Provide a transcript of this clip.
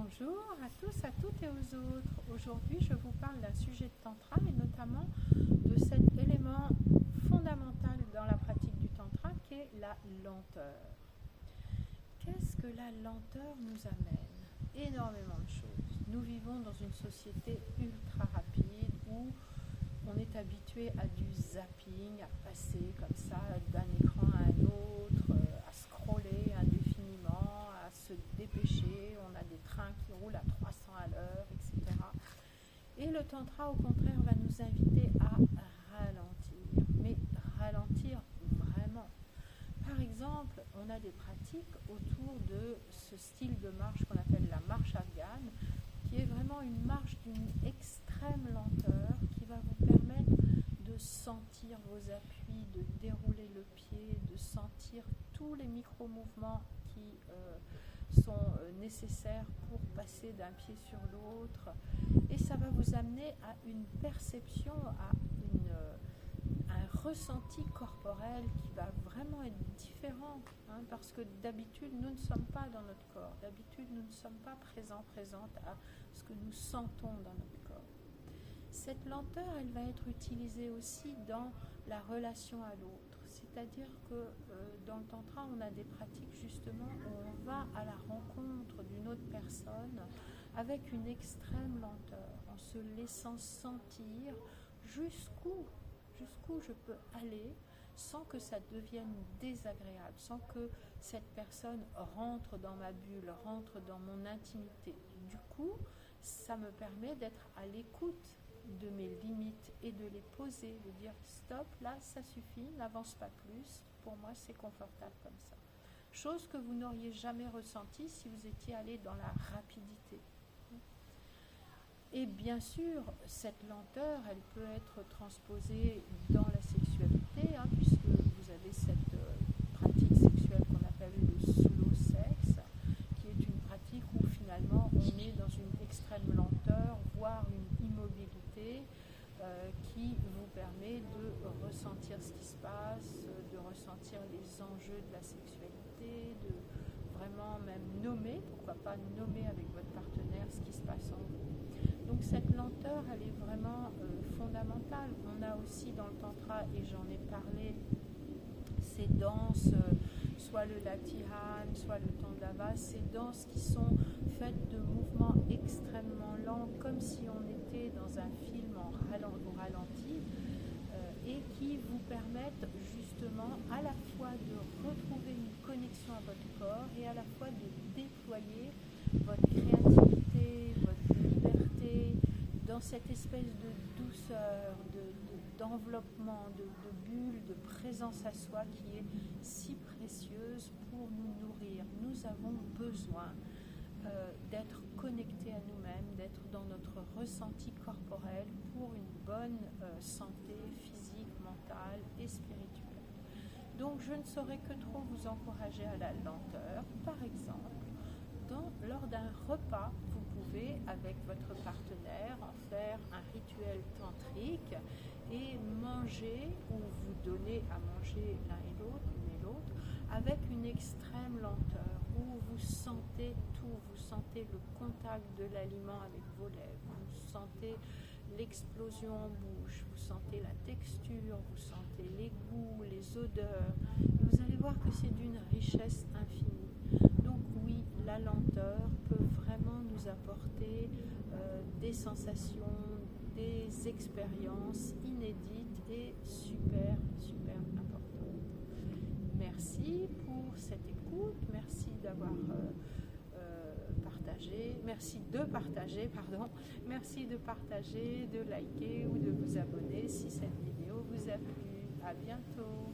Bonjour à tous, à toutes et aux autres. Aujourd'hui, je vous parle d'un sujet de tantra et notamment de cet élément fondamental dans la pratique du tantra qui est la lenteur. Qu'est-ce que la lenteur nous amène? Énormément de choses. Nous vivons dans une société ultra rapide où on est habitué à du zapping, à passer comme ça d'un écran à un autre, à scroller indéfiniment, à se dépêcher. On a des trains qui roulent à 300 à l'heure, etc. Et le tantra, au contraire, va nous inviter à ralentir, mais ralentir vraiment. Par exemple, on a des pratiques autour de ce style de marche qu'on appelle la marche afghane, qui est vraiment une marche d'une extrême lenteur qui va vous permettre de sentir vos appuis, de dérouler le pied, de sentir tous les micro-mouvements qui sont nécessaires pour passer d'un pied sur l'autre. Et ça va vous amener à une perception, à un ressenti corporel qui va vraiment être différent, parce que d'habitude nous ne sommes pas dans notre corps, d'habitude nous ne sommes pas présentes à ce que nous sentons dans notre corps. Cette lenteur, elle va être utilisée aussi dans la relation à l'autre, c'est-à-dire que dans le tantra on a des pratiques justement où on va à la rencontre d'une autre personne avec une extrême lenteur, en se laissant sentir jusqu'où je peux aller sans que ça devienne désagréable, sans que cette personne rentre dans ma bulle, rentre dans mon intimité. Du coup, ça me permet d'être à l'écoute de mes limites et de les poser, de dire stop, là ça suffit, n'avance pas plus, pour moi c'est confortable comme ça. Chose que vous n'auriez jamais ressentie si vous étiez allé dans la rapidité. Et bien sûr, cette lenteur, elle peut être transposée dans la sexualité, puisque vous avez cette pratique sexuelle qu'on appelle le slow sex, qui est une pratique où finalement on est dans une extrême lenteur, voire une immobilité, qui vous permet de ressentir ce qui se passe, de ressentir les enjeux de la sexualité, de vraiment même nommer, pourquoi pas nommer avec votre partenaire ce qui se passe en vous. Donc cette lenteur, elle est vraiment fondamentale. On a aussi dans le tantra, et j'en ai parlé, ces danses, soit le latihan, soit le tandava, ces danses qui sont faites de mouvements extrêmement lents, comme si on était dans un film au ralenti, et qui vous permettent justement à la fois de retrouver une connexion à votre corps et à la fois de déployer votre créativité, votre liberté dans cette espèce de douceur, d'enveloppement, de bulle, de présence à soi qui est si précieuse pour nous nourrir. Nous avons besoin d'être connectés à nous-mêmes, d'être dans notre ressenti corporel pour une bonne santé physique, mentale et spirituelle. Donc je ne saurais que trop vous encourager à la lenteur. Par exemple, lors d'un repas, vous pouvez avec votre partenaire en faire un rituel tantrique et manger ou vous donner à manger l'un et l'autre avec une extrême lenteur où vous sentez tout, vous sentez le contact de l'aliment avec vos lèvres, vous sentez l'explosion en bouche, vous sentez la texture, vous sentez les goûts, les odeurs, et vous allez voir que c'est d'une richesse infinie. Donc oui, la lenteur peut vraiment nous apporter des sensations, des expériences inédites et super, super importantes. Merci pour cette écoute, merci d'avoir partagé, merci de partager, de liker ou de vous abonner si cette vidéo vous a plu. À bientôt.